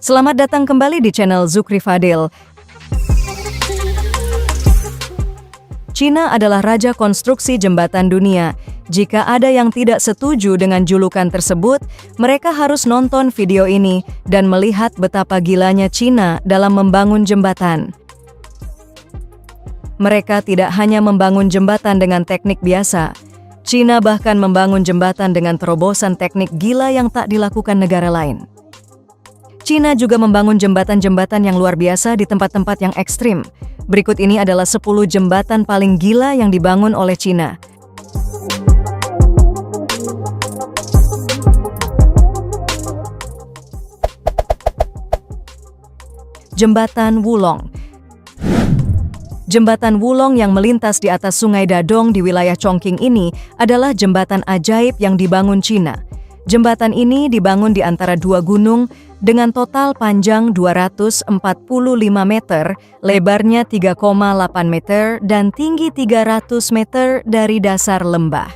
Selamat datang kembali di channel Zukri Fadil. Cina adalah raja konstruksi jembatan dunia. Jika ada yang tidak setuju dengan julukan tersebut, mereka harus nonton video ini dan melihat betapa gilanya Cina dalam membangun jembatan. Mereka tidak hanya membangun jembatan dengan teknik biasa. Cina bahkan membangun jembatan dengan terobosan teknik gila yang tak dilakukan negara lain. Cina juga membangun jembatan-jembatan yang luar biasa di tempat-tempat yang ekstrim. Berikut ini adalah 10 jembatan paling gila yang dibangun oleh Cina. Jembatan Wulong. Jembatan Wulong yang melintas di atas Sungai Dadong di wilayah Chongqing ini adalah jembatan ajaib yang dibangun Cina. Jembatan ini dibangun di antara dua gunung dengan total panjang 245 meter, lebarnya 3,8 meter, dan tinggi 300 meter dari dasar lembah.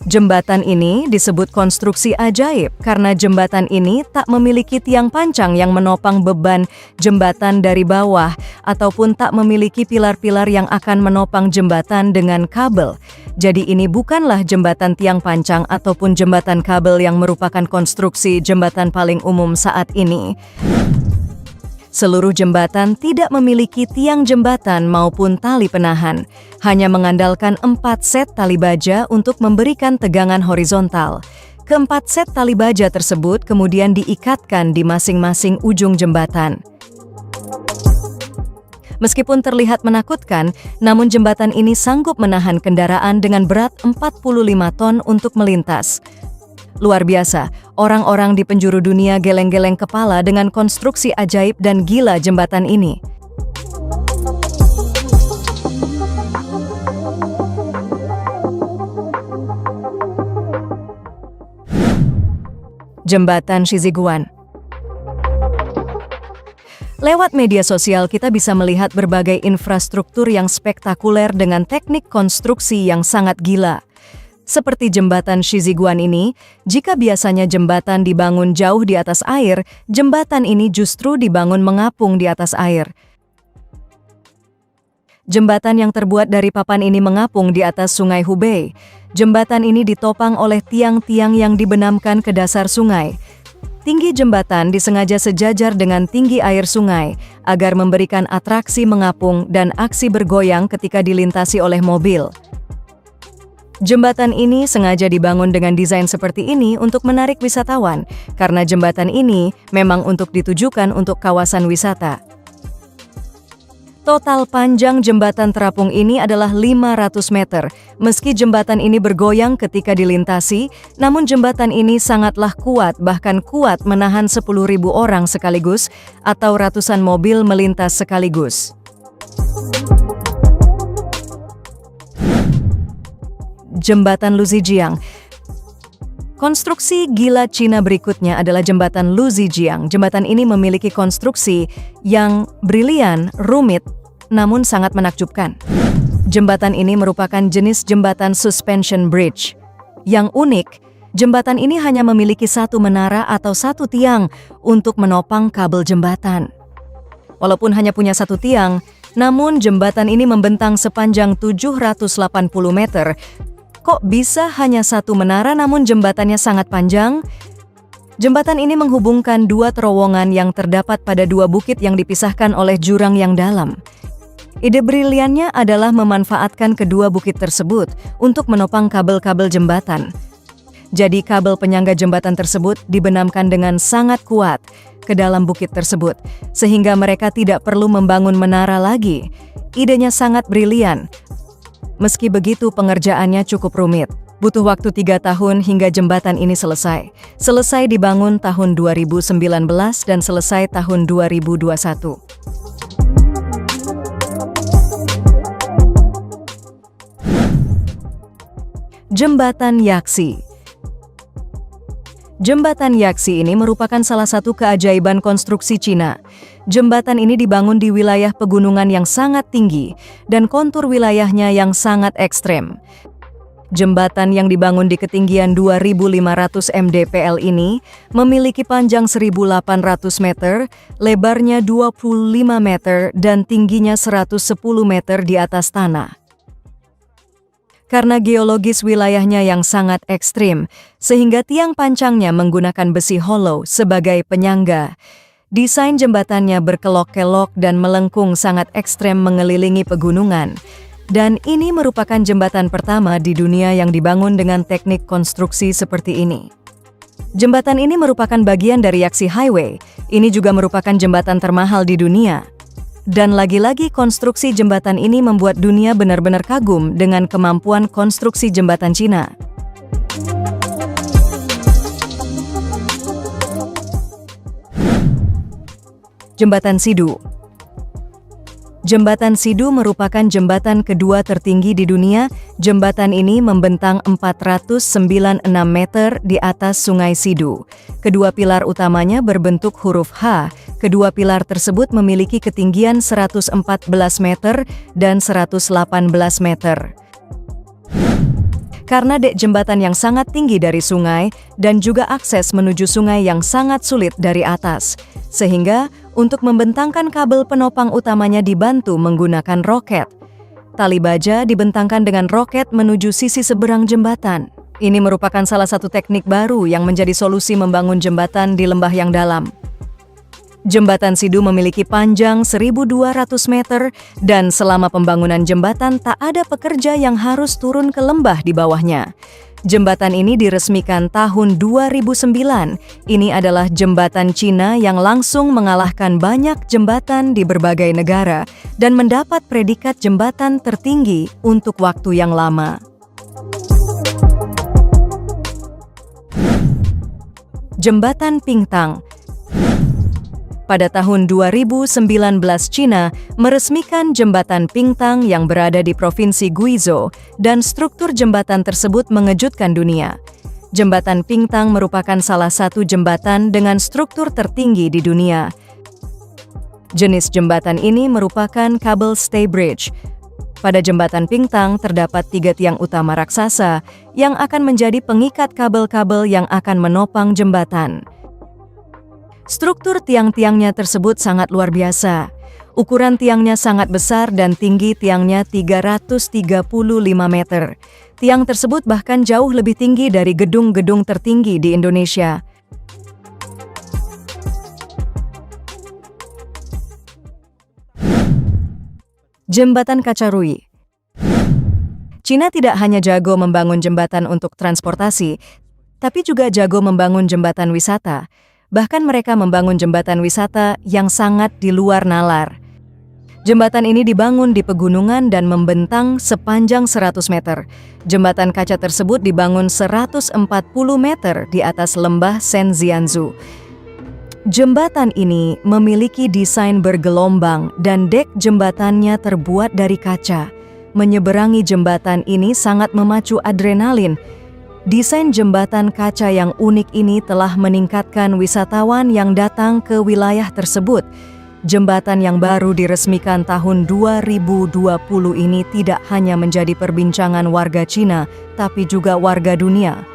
Jembatan ini disebut konstruksi ajaib karena jembatan ini tak memiliki tiang pancang yang menopang beban jembatan dari bawah ataupun tak memiliki pilar-pilar yang akan menopang jembatan dengan kabel. Jadi ini bukanlah jembatan tiang pancang ataupun jembatan kabel yang merupakan konstruksi jembatan paling umum saat ini. Seluruh jembatan tidak memiliki tiang jembatan maupun tali penahan, hanya mengandalkan 4 set tali baja untuk memberikan tegangan horizontal. Keempat set tali baja tersebut kemudian diikatkan di masing-masing ujung jembatan. Meskipun terlihat menakutkan, namun jembatan ini sanggup menahan kendaraan dengan berat 45 ton untuk melintas. Luar biasa, orang-orang di penjuru dunia geleng-geleng kepala dengan konstruksi ajaib dan gila jembatan ini. Jembatan Shiziguan. Lewat media sosial kita bisa melihat berbagai infrastruktur yang spektakuler dengan teknik konstruksi yang sangat gila. Seperti jembatan Shiziguan ini, jika biasanya jembatan dibangun jauh di atas air, jembatan ini justru dibangun mengapung di atas air. Jembatan yang terbuat dari papan ini mengapung di atas Sungai Hubei. Jembatan ini ditopang oleh tiang-tiang yang dibenamkan ke dasar sungai. Tinggi jembatan disengaja sejajar dengan tinggi air sungai agar memberikan atraksi mengapung dan aksi bergoyang ketika dilintasi oleh mobil. Jembatan ini sengaja dibangun dengan desain seperti ini untuk menarik wisatawan, karena jembatan ini memang untuk ditujukan untuk kawasan wisata. Total panjang jembatan terapung ini adalah 500 meter. Meski jembatan ini bergoyang ketika dilintasi, namun jembatan ini sangatlah kuat, bahkan kuat menahan 10.000 orang sekaligus atau ratusan mobil melintas sekaligus. Jembatan Luzijiang. Konstruksi gila Cina berikutnya adalah jembatan Luzijiang. Jembatan ini memiliki konstruksi yang brilian, rumit, namun sangat menakjubkan. Jembatan ini merupakan jenis jembatan suspension bridge. Yang unik, jembatan ini hanya memiliki satu menara atau satu tiang untuk menopang kabel jembatan. Walaupun hanya punya satu tiang, namun jembatan ini membentang sepanjang 780 meter. Kok bisa hanya satu menara namun jembatannya sangat panjang? Jembatan ini menghubungkan dua terowongan yang terdapat pada dua bukit yang dipisahkan oleh jurang yang dalam. Ide briliannya adalah memanfaatkan kedua bukit tersebut untuk menopang kabel-kabel jembatan. Jadi kabel penyangga jembatan tersebut dibenamkan dengan sangat kuat ke dalam bukit tersebut, sehingga mereka tidak perlu membangun menara lagi. Idenya sangat brilian. Meski begitu, pengerjaannya cukup rumit. Butuh waktu 3 tahun hingga jembatan ini selesai. Selesai dibangun tahun 2019 dan selesai tahun 2021. Jembatan Yaxi. Jembatan Yaxi ini merupakan salah satu keajaiban konstruksi Cina. Jembatan ini dibangun di wilayah pegunungan yang sangat tinggi dan kontur wilayahnya yang sangat ekstrem. Jembatan yang dibangun di ketinggian 2.500 mdpl ini memiliki panjang 1.800 meter, lebarnya 25 meter, dan tingginya 110 meter di atas tanah. Karena geologis wilayahnya yang sangat ekstrim, sehingga tiang pancangnya menggunakan besi hollow sebagai penyangga. Desain jembatannya berkelok-kelok dan melengkung sangat ekstrem mengelilingi pegunungan. Dan ini merupakan jembatan pertama di dunia yang dibangun dengan teknik konstruksi seperti ini. Jembatan ini merupakan bagian dari Yaxi Highway. Ini juga merupakan jembatan termahal di dunia. Dan lagi-lagi konstruksi jembatan ini membuat dunia benar-benar kagum dengan kemampuan konstruksi jembatan Cina. Jembatan Sidu. Jembatan Sidu merupakan jembatan kedua tertinggi di dunia. Jembatan ini membentang 496 meter di atas Sungai Sidu. Kedua pilar utamanya berbentuk huruf H. Kedua pilar tersebut memiliki ketinggian 114 meter dan 118 meter. Karena dek jembatan yang sangat tinggi dari sungai dan juga akses menuju sungai yang sangat sulit dari atas, sehingga untuk membentangkan kabel penopang utamanya dibantu menggunakan roket. Tali baja dibentangkan dengan roket menuju sisi seberang jembatan. Ini merupakan salah satu teknik baru yang menjadi solusi membangun jembatan di lembah yang dalam. Jembatan Sidu memiliki panjang 1.200 meter dan selama pembangunan jembatan tak ada pekerja yang harus turun ke lembah di bawahnya. Jembatan ini diresmikan tahun 2009. Ini adalah jembatan Cina yang langsung mengalahkan banyak jembatan di berbagai negara dan mendapat predikat jembatan tertinggi untuk waktu yang lama. Jembatan Pingtang. Pada tahun 2019, Cina meresmikan jembatan Pingtang yang berada di Provinsi Guizhou, dan struktur jembatan tersebut mengejutkan dunia. Jembatan Pingtang merupakan salah satu jembatan dengan struktur tertinggi di dunia. Jenis jembatan ini merupakan kabel stay bridge. Pada jembatan Pingtang terdapat 3 tiang utama raksasa yang akan menjadi pengikat kabel-kabel yang akan menopang jembatan. Struktur tiang-tiangnya tersebut sangat luar biasa. Ukuran tiangnya sangat besar dan tinggi tiangnya 335 meter. Tiang tersebut bahkan jauh lebih tinggi dari gedung-gedung tertinggi di Indonesia. Jembatan Kacarui. Cina tidak hanya jago membangun jembatan untuk transportasi, tapi juga jago membangun jembatan wisata. Bahkan mereka membangun jembatan wisata yang sangat di luar nalar. Jembatan ini dibangun di pegunungan dan membentang sepanjang 100 meter. Jembatan kaca tersebut dibangun 140 meter di atas lembah Senzianzu. Jembatan ini memiliki desain bergelombang dan dek jembatannya terbuat dari kaca. Menyeberangi jembatan ini sangat memacu adrenalin. Desain jembatan kaca yang unik ini telah meningkatkan wisatawan yang datang ke wilayah tersebut. Jembatan yang baru diresmikan tahun 2020 ini tidak hanya menjadi perbincangan warga Cina, tapi juga warga dunia.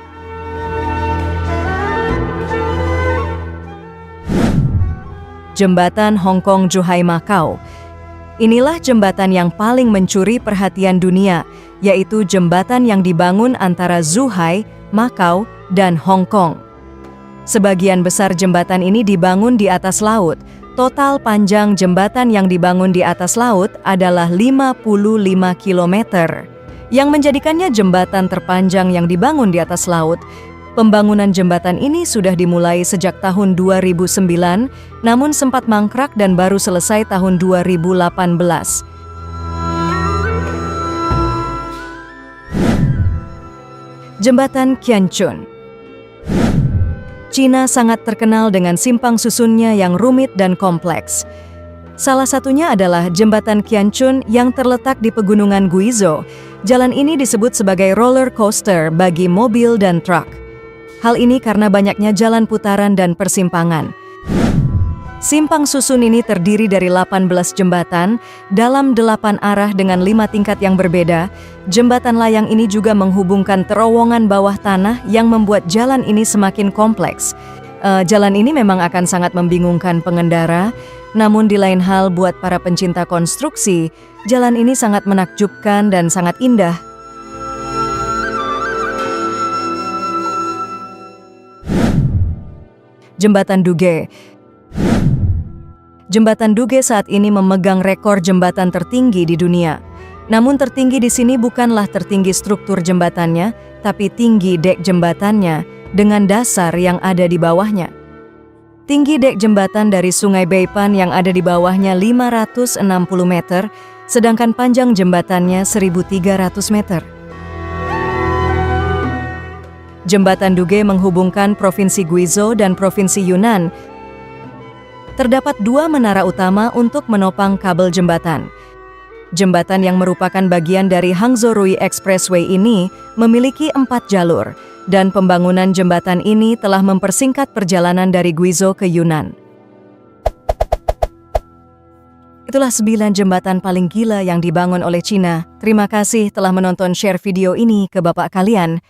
Jembatan Hong Kong Zhuhai Macau. Inilah jembatan yang paling mencuri perhatian dunia, yaitu jembatan yang dibangun antara Zhuhai, Macau, dan Hong Kong. Sebagian besar jembatan ini dibangun di atas laut. Total panjang jembatan yang dibangun di atas laut adalah 55 km, yang menjadikannya jembatan terpanjang yang dibangun di atas laut. Pembangunan jembatan ini sudah dimulai sejak tahun 2009, namun sempat mangkrak dan baru selesai tahun 2018. Jembatan Qianchun. Cina sangat terkenal dengan simpang susunnya yang rumit dan kompleks. Salah satunya adalah Jembatan Qianchun yang terletak di Pegunungan Guizhou. Jalan ini disebut sebagai roller coaster bagi mobil dan truk. Hal ini karena banyaknya jalan putaran dan persimpangan. Simpang Susun ini terdiri dari 18 jembatan dalam 8 arah dengan 5 tingkat yang berbeda. Jembatan layang ini juga menghubungkan terowongan bawah tanah yang membuat jalan ini semakin kompleks. Jalan ini memang akan sangat membingungkan pengendara, namun di lain hal buat para pencinta konstruksi, jalan ini sangat menakjubkan dan sangat indah. Jembatan Duge. Jembatan Duge saat ini memegang rekor jembatan tertinggi di dunia. Namun tertinggi di sini bukanlah tertinggi struktur jembatannya, tapi tinggi dek jembatannya dengan dasar yang ada di bawahnya. Tinggi dek jembatan dari Sungai Beipan yang ada di bawahnya 560 meter, sedangkan panjang jembatannya 1.300 meter. Jembatan Duge menghubungkan Provinsi Guizhou dan Provinsi Yunnan. Terdapat 2 menara utama untuk menopang kabel jembatan. Jembatan yang merupakan bagian dari Hangzhou-Rui Expressway ini memiliki 4 jalur, dan pembangunan jembatan ini telah mempersingkat perjalanan dari Guizhou ke Yunnan. Itulah 9 jembatan paling gila yang dibangun oleh Cina. Terima kasih telah menonton share video ini ke Bapak kalian.